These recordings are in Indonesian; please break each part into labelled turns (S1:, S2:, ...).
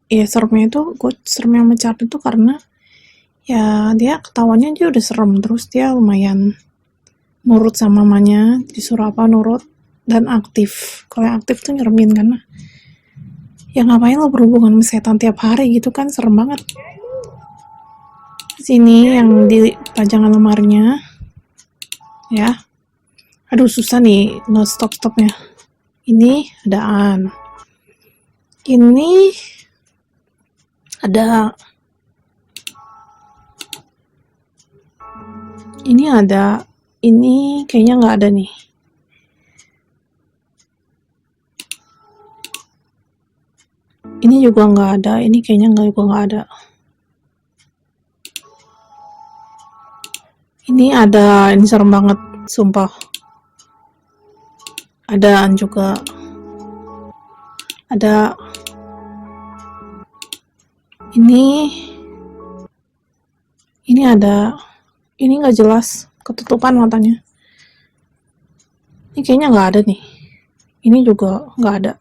S1: Ya seremnya itu, gue serem yang mencat itu karena ya dia ketawanya aja udah serem, terus dia lumayan nurut sama mamanya, disuruh apa nurut dan aktif. Kalau yang aktif tuh nyeremin karena ya ngapain lo berhubungan sama setan tiap hari gitu kan, serem banget. Sini yang di pajangan lemarinya ya. Aduh susah nih no stopnya. Ini adaan. Ini ada. Ini ada. Ini kayaknya nggak ada nih. Ini juga nggak ada. Ini kayaknya nggak ada. Ini ada. Ini serem banget, sumpah. Adaan juga. Ada. Ini ada. Ini nggak jelas, ketutupan matanya. Ini kayaknya nggak ada nih. Ini juga nggak ada.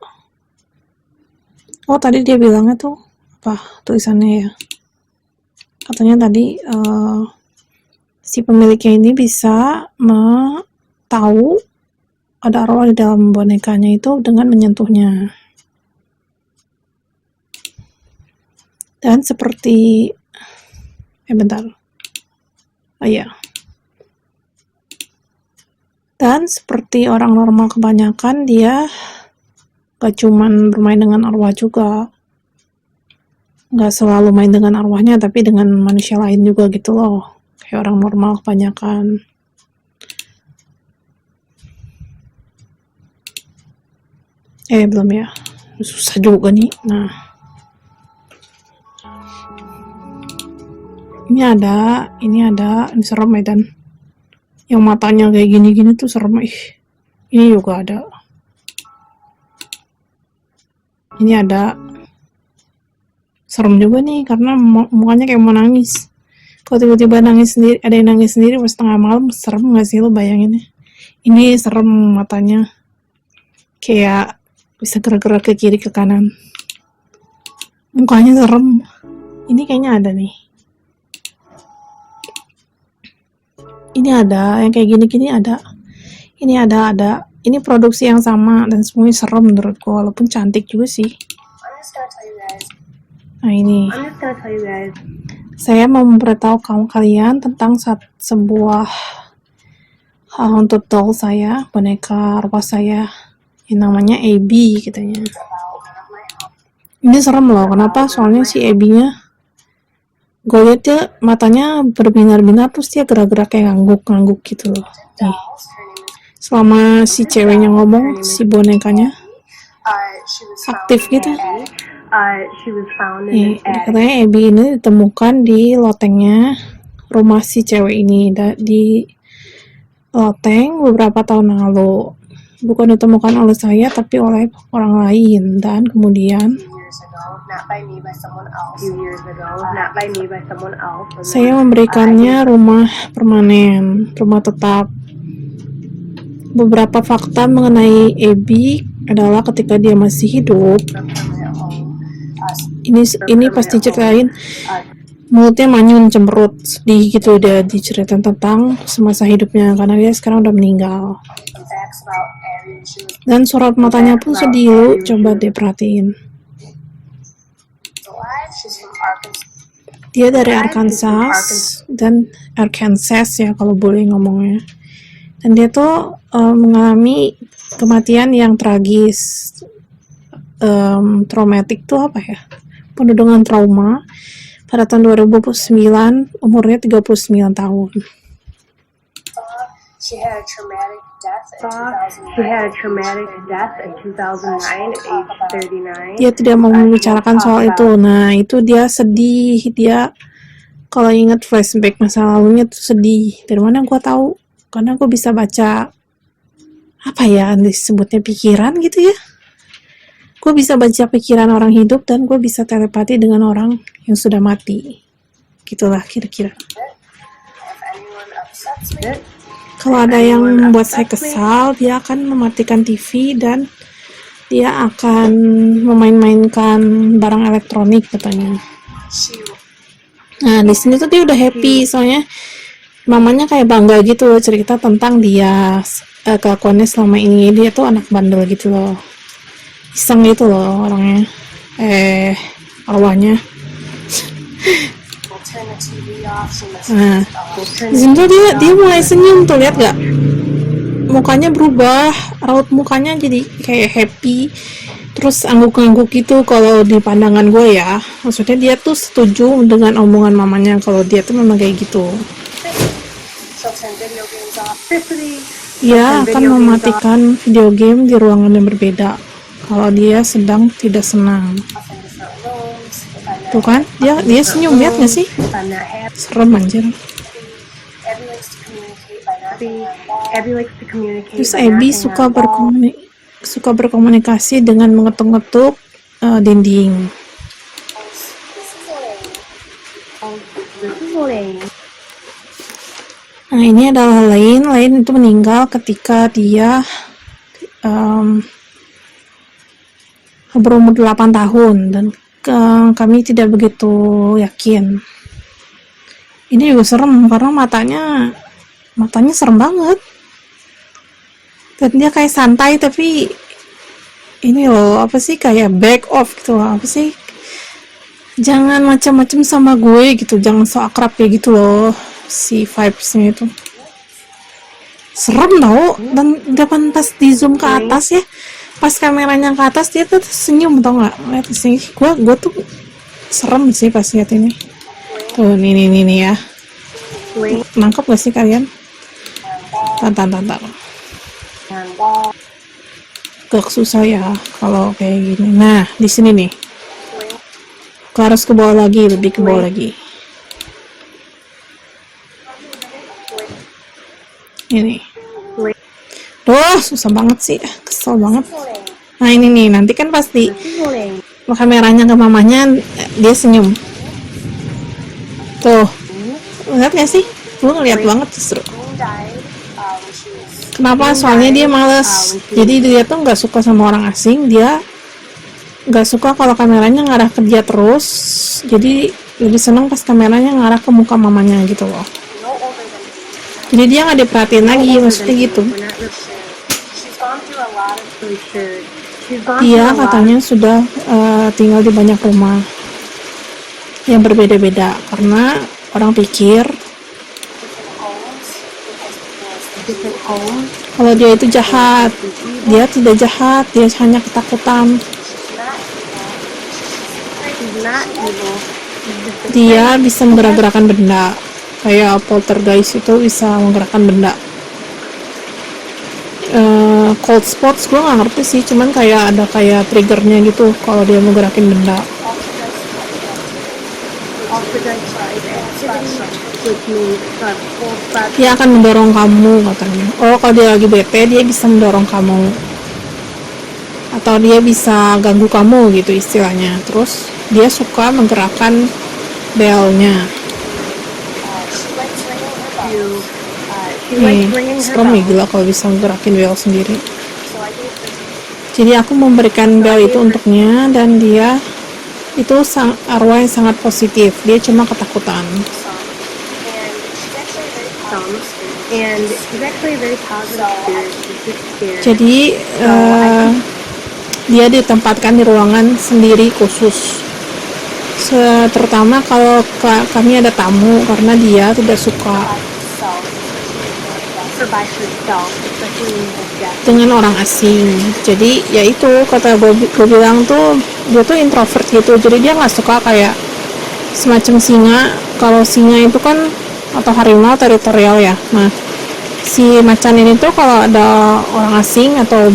S1: Oh tadi dia bilangnya tuh apa tulisannya ya? Katanya tadi si pemiliknya ini bisa tahu ada arwah di dalam bonekanya itu dengan menyentuhnya. Dan seperti bentar. Oh iya. Dan seperti orang normal kebanyakan, dia gak cuman bermain dengan arwah juga. Gak selalu main dengan arwahnya, tapi dengan manusia lain juga gitu loh. Kayak orang normal kebanyakan. Belum ya. Susah juga nih. Nah. Ini ada, ini serem ya, dan yang matanya kayak gini-gini tuh serem. Ini juga ada. Ini ada. Serem juga nih, karena mukanya kayak mau nangis. Kalau tiba-tiba nangis sendiri, ada yang nangis sendiri pas tengah malam, serem gak sih lo bayanginnya? Ini serem matanya. Kayak bisa gerak-gerak ke kiri ke kanan. Mukanya serem. Ini kayaknya ada nih. Ini ada, yang kayak gini-gini ada. Ini ada. Ini produksi yang sama dan semuanya serem menurutku, walaupun cantik juga sih. Nah ini. Saya mau memberitahu kalian tentang sebuah haunted doll saya, boneka arwah saya, yang namanya Abby katanya. Ini serem loh, kenapa? Soalnya si Abby-nya gue liat dia matanya berbinar-binar, terus dia gerak-gerak kayak ngangguk gitu loh. Nih. Selama si ceweknya ngomong, si bonekanya aktif gitu. Nih, katanya Abby ini ditemukan di lotengnya rumah si cewek ini, di loteng beberapa tahun lalu. Bukan ditemukan oleh saya, tapi oleh orang lain. Dan kemudian saya memberikannya rumah permanen, rumah tetap. Beberapa fakta mengenai Abby adalah ketika dia masih hidup, ini pasti ceritain, mulutnya manyun, cemberut, sedih gitu, dia diceritain tentang semasa hidupnya karena dia sekarang udah meninggal. Dan sorot matanya pun sedih, lu coba deh perhatiin. Dia dari Arkansas ya kalau boleh ngomongnya. Dan dia tuh mengalami kematian yang tragis, traumatik tuh apa ya? Penuh dengan trauma pada tahun 2009, umurnya 39 tahun. She had a traumatic death in 2009 at age 39. Dia tidak mau membicarakan soal itu. Nah, itu dia sedih. Dia kalau ingat flashback masa lalunya tuh sedih. Dari mana gue tahu? Karena gue bisa baca apa ya disebutnya pikiran gitu ya. Gue bisa baca pikiran orang hidup dan gue bisa telepati dengan orang yang sudah mati. Gitulah kira-kira. Kalau ada yang membuat saya kesal, dia akan mematikan TV dan dia akan memain-mainkan barang elektronik katanya. Nah, di sini tuh dia udah happy soalnya mamanya kayak bangga gitu loh, cerita tentang dia kelakuannya selama ini. Dia tuh anak bandel gitu loh, iseng gitu loh orangnya, arwahnya. Nah, di sini tuh dia mulai senyum tuh, lihat gak? Mukanya berubah, raut mukanya jadi kayak happy, terus angguk-angguk gitu kalau di pandangan gue ya. Maksudnya dia tuh setuju dengan omongan mamanya kalau dia tuh memang kayak gitu. Dia akan mematikan video game di ruangan yang berbeda kalau dia sedang tidak senang. Tuh kan, dia senyum, lihat gak sih? Serem anjir. Terus Abby suka berkomunikasi dengan mengetuk-ngetuk dinding. Nah, ini adalah Lain itu meninggal ketika dia berumur 8 tahun dan kami tidak begitu yakin. Ini juga serem karena matanya serem banget. Dan dia kayak santai tapi ini loh, apa sih, kayak back off gitu loh, apa sih, jangan macam-macam sama gue gitu, jangan so akrab kayak gitu loh, si vibesnya itu serem tau. Dan depan pas di zoom ke atas ya, pas kameranya ke atas dia tuh senyum tau nggak, lihat sih, gue tuh serem sih pas lihat ini tuh. Nih ya, nangkep gak sih kalian? Tantan gak susah ya kalau kayak gini. Nah, di sini nih harus ke bawah lagi, lebih ke bawah lagi. Ini doh, susah banget sih, kesel banget. Nah, ini nih, nanti kan pasti kameranya ke mamanya, dia senyum tuh, lihat gak sih? Gue ngeliat banget justru. Kenapa? Soalnya dia males. Jadi dia tuh nggak suka sama orang asing. Dia nggak suka kalau kameranya ngarah ke dia terus. Jadi lebih senang pas kameranya ngarah ke muka mamanya gitu loh. Jadi dia nggak diperhatiin lagi, maksudnya gitu. Dia katanya sudah tinggal di banyak rumah yang berbeda-beda karena orang pikir kalau dia itu jahat. Dia tidak jahat, dia hanya ketakutan. Dia bisa menggerak-gerakan benda, kayak poltergeist itu bisa menggerakkan benda. Cold spots gue nggak ngerti sih, cuman kayak ada kayak triggernya gitu kalau dia mau gerakin benda. Dia akan mendorong kamu katanya. Oh, kalau dia lagi bete dia bisa mendorong kamu, atau dia bisa ganggu kamu gitu istilahnya. Terus dia suka menggerakkan belnya. Serem nih, gila kalau bisa menggerakin bel sendiri. Jadi aku memberikan bel itu untuknya, dan dia itu arwah yang sangat positif. Dia cuma ketakutan. Jadi dia ditempatkan di ruangan sendiri khusus, terutama kalau kami ada tamu, karena dia tidak suka dengan orang asing. Jadi ya itu kata gue bilang tuh, dia tuh introvert gitu, jadi dia nggak suka kayak semacam singa. Kalau singa itu kan, atau harimau, teritorial ya. Nah, si macan ini tuh kalau ada orang asing atau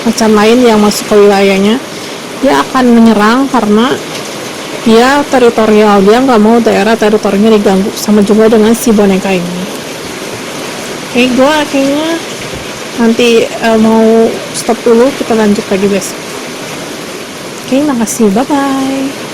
S1: macan lain yang masuk ke wilayahnya, dia akan menyerang karena dia teritorial. Dia nggak mau daerah teritorinya diganggu. Sama juga dengan si boneka ini. Gue kayaknya nanti mau stop dulu, kita lanjut lagi besok. Makasih, bye bye.